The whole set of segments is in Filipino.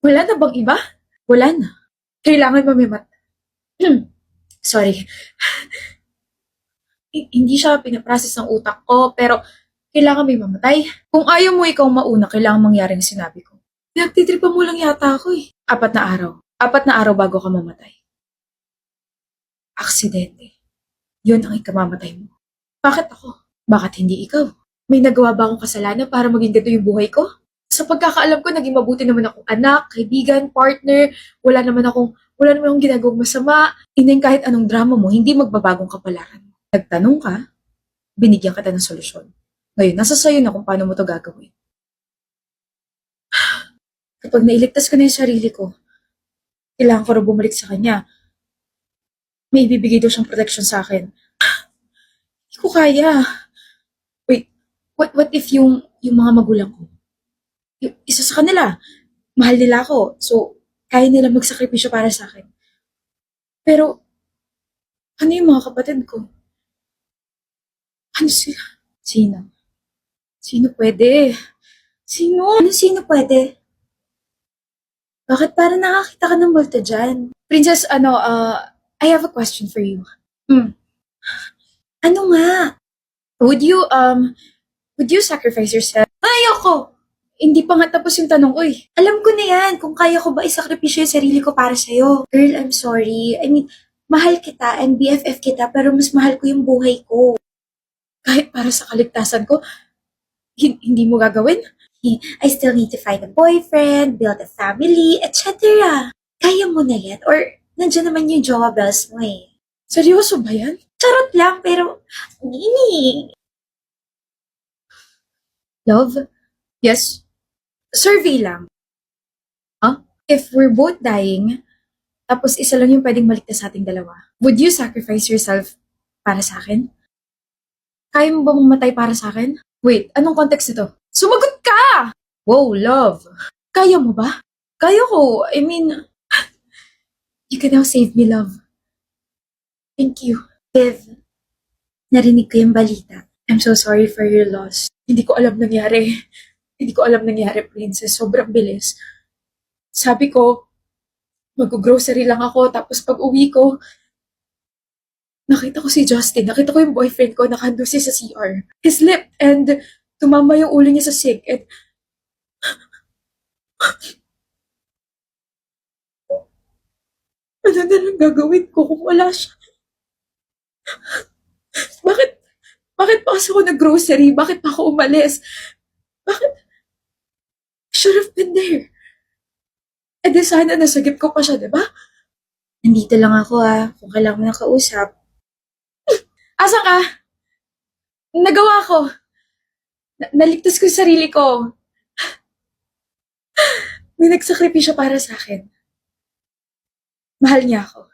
Wala na bang iba? Wala na. Kailangan mamimat. Sorry. Hindi siya pinaprocess ng utak ko, pero kailangan may mamatay. Kung ayaw mo ikaw mauna, kailangan mangyari ang sinabi ko. Pinagtitripan mo lang yata ako eh. 4 na araw. 4 na araw bago ka mamatay. Aksidente. Yun ang ikamamatay mo. Bakit ako? Bakit hindi ikaw? May nagawa ba akong kasalanan para maging ganito yung buhay ko? Sa pagkakaalam ko, naging mabuti naman akong anak, kaibigan, partner. Wala naman akong ginagawang masama. Ineng kahit anong drama mo, hindi magbabagong kapalaran mo. Nagtanong ka, binigyan kita ng solusyon. Ngayon, nasa sayo na kung paano mo to gagawin. Kapag nailigtas ko na yung sarili ko, kailangan ko rin bumalik sa kanya. May ibibigay daw siyang protection sa akin. Hindi ko kaya. Wait, what if yung mga magulang ko? Yung isa sa kanila, mahal nila ako. So, kaya nila magsakripisyo para sa akin. Pero, ano yung mga kapatid ko? Ano sila? Sino? Sino pwede? Sino? Ano sino pwede? Bakit parang nakakita ka ng multo dyan? Princess, I have a question for you. Ano nga? Would you sacrifice yourself? Ayoko! Hindi pa nga tapos yung tanong ko eh. Alam ko na yan kung kaya ko ba isakripisyo yung sarili ko para sa'yo. Girl, I'm sorry. I mean, mahal kita and BFF kita pero mas mahal ko yung buhay ko. Kahit para sa kaligtasan ko, hindi mo gagawin? I still need to find a boyfriend, build a family, etc. Kaya mo na yan or nandiyan naman yung jowa bells mo eh. Seryoso ba yan? Charot lang pero, hindi. Love? Yes? Survey lang. If we're both dying, tapos isa lang yung pwedeng maligtas sa ating dalawa, would you sacrifice yourself para sa akin? Kaya mo ba mamatay para sa akin? Wait, anong context nito? Sumagot ka! Wow, love. Kaya mo ba? Kaya ko. I mean, you can now save me, love. Thank you. Viv, narinig ko yung balita. I'm so sorry for your loss. Hindi ko alam nangyari. Hindi ko alam nangyari, princess. Sobrang bilis. Sabi ko, mag-grocery lang ako, tapos pag uwi ko, nakita ko si Justin, nakita ko yung boyfriend ko, nakahando siya sa CR. He slipped and tumama yung ulo niya sa sink and ano na lang gagawin ko kung wala siya? Bakit, bakit pa kasi ako nag-grocery? Bakit pa ako umalis? Bakit? I should have been there. Eh di sana nasagip ko pa siya, di ba? Nandito lang ako kung kailangan mo ng kausap. Asan ka? Nagawa ko. Naligtas ko yung sarili ko. May nagsakripisyo para sa akin. Mahal niya ako.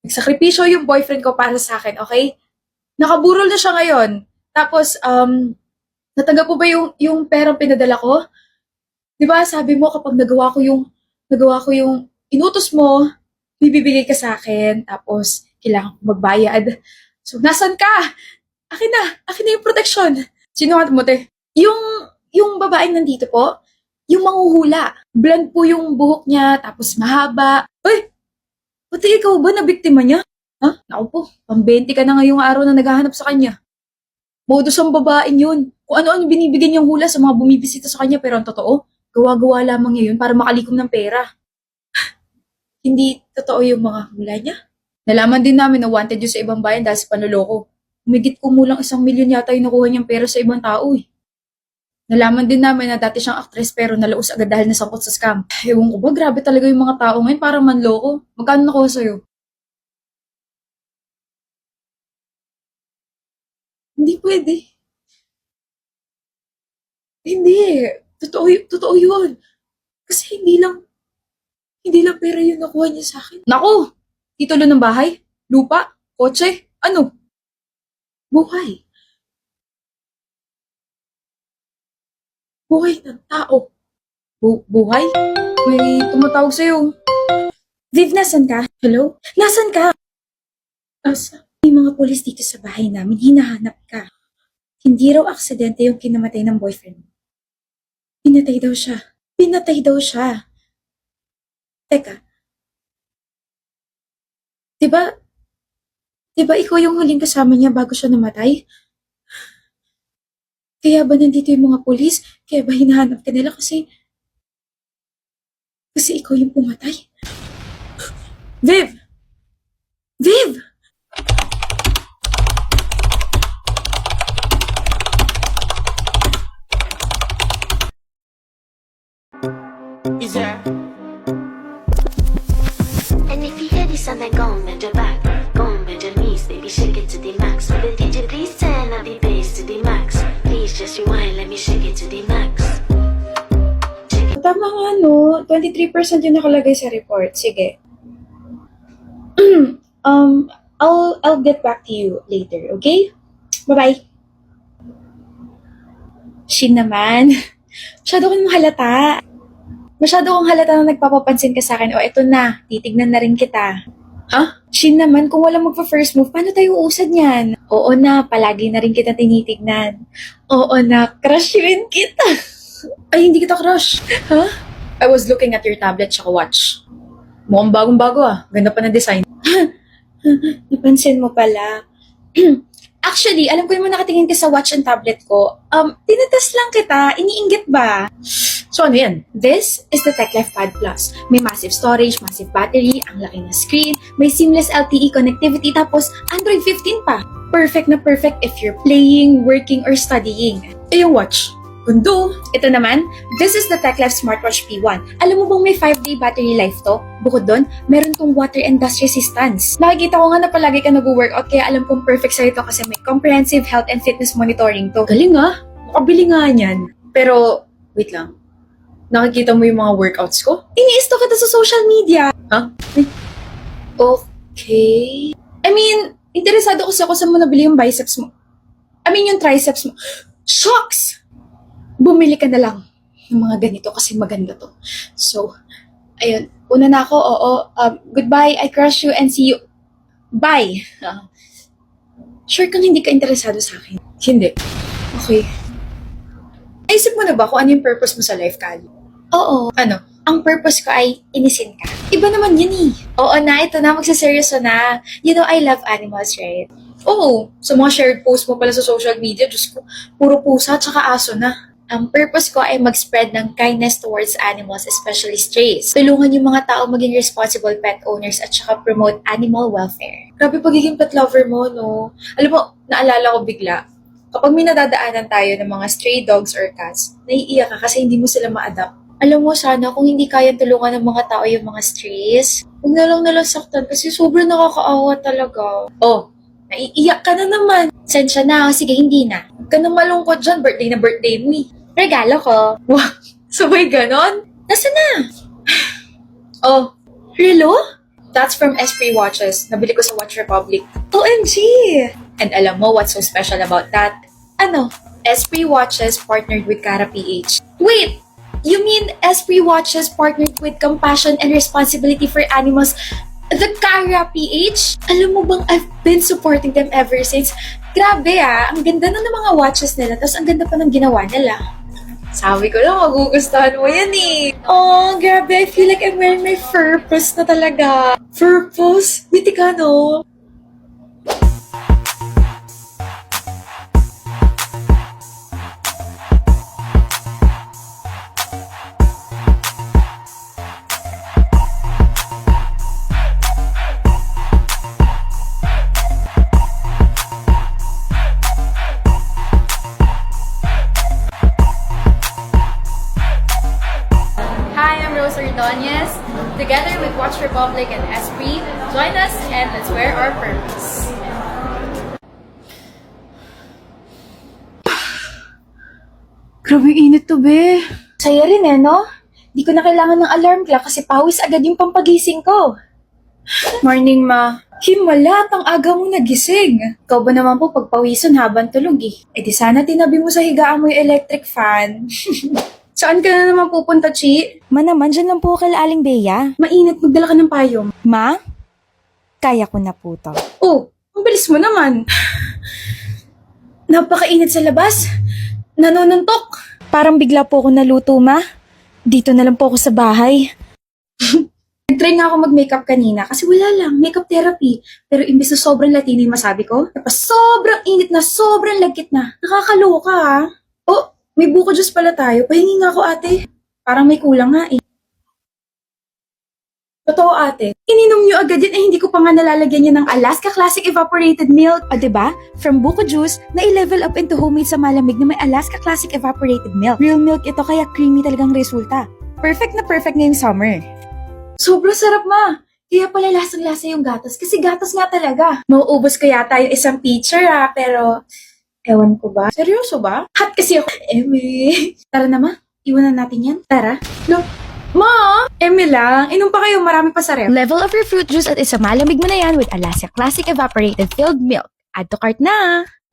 Nagsakripisyo yung boyfriend ko para sa akin, okay? Nakaburol na siya ngayon. Tapos, natanggap mo ba yung perang pinadala ko? Di ba sabi mo kapag nagawa ko yung inutos mo, bibigay ka sa akin, tapos kailangan ko magbayad. So, nasan ka? Akin na yung protection. Sino ka mo, te? Yung babaeng nandito po, yung manghuhula. Blonde po yung buhok niya, tapos mahaba. Uy! Pati ikaw ba na biktima niya? Ha? Naku po, pang 20 ka na ngayong araw na naghahanap sa kanya. Modus ang babaeng yun. Kung ano-ano binibigyan niyang hula sa mga bumibisita sa kanya, pero ang totoo, gawa-gawa lamang niya yun para makalikom ng pera. Hindi totoo yung mga hula niya. Nalaman din namin na wanted yun sa ibang bayan dahil sa panloloko. Humigit kumulang 1 milyon yata yung nakuha niyang pera sa ibang tao eh. Nalaman din namin na dati siyang actress pero nalaos agad dahil nasangkot sa scam. Ewan ko ba, grabe talaga yung mga tao ngayon, parang manloko. Magkano nakuha sa'yo? Hindi pwede. Hindi. Totoo yun. Kasi hindi lang pera yung nakuha niya sa akin. Naku! Titulo ng bahay? Lupa? Kotse? Ano? Buhay. Buhay ng tao. Buhay? May tumatawag sa'yo. Viv, nasan ka? Hello? Nasan ka? Asa? May mga pulis dito sa bahay namin, hinahanap ka. Hindi raw aksidente yung kinamatay ng boyfriend mo. Pinatay daw siya. Pinatay daw siya. Teka, di ba, di ba ikaw yung huling kasama niya bago siya namatay? Kaya ba nandito yung mga pulis? Kaya ba hinahanap ka nila kasi ikaw yung pumatay? Viv! Viv! Is there? And if you hear this sound, then go and bend your back. Go and bend your knees, baby, shake it to the max. Will the DJ please turn up the bass to the max? Please just rewind, let me shake it to the max. Tama nga, no? 23% yung nakalagay sa report. Sige. I'll get back to you later, okay? Bye-bye. Shin naman. Masyado kang halata. Masyado kang halata na nagpapapansin ka sa akin. O, eto na. Titignan na rin kita. Ha? Shin naman, kung walang magpa-first move, paano tayo uusad niyan? Oo na, palagi na rin kita tinitignan. Oo na, crush rin kita. Ay, hindi kita crush. Ha? I was looking at your tablet tsaka watch. Mukhang bagong-bago ah. Ganda pa na design. Napansin mo pala. Actually, alam ko naman nakatingin ka sa watch and tablet ko. Tinatest lang kita. Iniinggit ba? So ano yan? This is the TechLife Pad Plus. May massive storage, massive battery, ang laki na screen, may seamless LTE connectivity, tapos Android 15 pa. Perfect na perfect if you're playing, working, or studying. Eh yung watch? Kundo! Ito naman, this is the TechLife Smartwatch P1. Alam mo bang may 5-day battery life to? Bukod doon, meron tong water and dust resistance. Nakikita ko nga na palagi ka nag-workout, kaya alam kong perfect sa'yo to kasi may comprehensive health and fitness monitoring to. Galing ah! Makabili nga yan. Pero, wait lang. Nakikita mo yung mga workouts ko? Ini-stock kita sa social media. Ha? Okay. I mean, interesado kasi ako saan mo nabili yung biceps mo. I mean, yung triceps mo. Shucks! Bumili ka na lang ng mga ganito kasi maganda to. So, ayun. Una na ako, oo. Goodbye, I crush you and see you. Bye! Sure kang hindi ka interesado sa akin? Hindi. Okay. Naisip mo na ba kung ano yung purpose mo sa life, Kali? Oo. Ano? Ang purpose ko ay inisin ka. Iba naman yun eh. Oo na, ito na, magsaseryoso na. You know, I love animals, right? Oo. Sa mga shared post mo pala sa social media, Diyos ko, puro pusa at saka aso na. Ang purpose ko ay mag-spread ng kindness towards animals, especially strays. Tulungan yung mga tao maging responsible pet owners at saka promote animal welfare. Grabe pagiging pet lover mo, no? Alam mo, naalala ko bigla, kapag may nadadaanan tayo ng mga stray dogs or cats, naiiyak ka kasi hindi mo sila ma-adapt. Alam mo, sana kung hindi kayang tulungan ng mga tao yung mga strays, huwag na lang saktan kasi sobrang nakakaawa talaga. Oh, naiiyak ka na naman. Sensya na, sige hindi na. Huwag ka na malungkot dyan, birthday na birthday mo eh. Regalo ko. Wow, sabay ganon? Nasaan na? Oh, relo? That's from Esprit Watches. Nabili ko sa Watch Republic. OMG! And alam mo what's so special about that? Ano? Esprit Watches partnered with Cara PH. Wait! You mean Esprit Watches partnered with Compassion and Responsibility for Animals, the Cara PH? Alam mo bang I've been supporting them ever since? Grabe ah, ang ganda na ng mga watches nila, tapos ang ganda pa ng ginawa nila. Sabi ko lang, magugustuhan mo yan eh. Oh, grabe, I feel like I'm wearing my purpose na talaga. Purpose? Biti ka, no? Hi, I'm Rose Ordonez. Together with Watch Republic and Esprit, join us and let's wear our purpose. Grabe init to, be. Saya rin eh, no? Di ko na kailangan ng alarm clock kasi pawis agad yung pampagising ko. Morning, ma. Himala, ang aga mo nagising. Ikaw ba naman po pagpawisan habang tulog eh? E di sana tinabi mo sa higaan mo yung electric fan. Saan ka na naman pupunta, Chi? Ma naman, dyan lang po kay Aling Bea. Mainit, magdala ka ng payong. Ma? Kaya ko na po to. Oh, ang bilis mo naman. Napakainit sa labas. Nanonuntok. Parang bigla po ako naluto, ma. Dito na lang po ako sa bahay. Nag-try nga ako mag-makeup kanina kasi wala lang, makeup therapy. Pero imbis na sobrang latino yung masabi ko, tapos sobrang init na, sobrang lagkit na. Nakakaloka ah. Oh, may buko juice pala tayo. Pahingi nga ako ate. Parang may kulang nga eh. Totoo ate. Ininom nyo agad yan hindi ko pa nga nalalagyan yan ng Alaska Classic Evaporated Milk. O diba? From buko juice, na i-level up into homemade sa malamig na may Alaska Classic Evaporated Milk. Real milk ito kaya creamy talagang resulta. Perfect na perfect ngayong summer. Sobrang sarap ma. Kaya pala lasang-lasa yung gatas kasi gatas nga talaga. Mauubos ko yata yung isang pitcher pero ewan ko ba? Seryoso ba? Hot kasi ako. Tara na ma, iwanan natin yan. Tara. Look. Ma! lang. Inom pa kayo, marami pa sa ref. Level of your fruit juice at isa malamig mo na yan with Alaska Classic Evaporated Filled Milk. Add to cart na!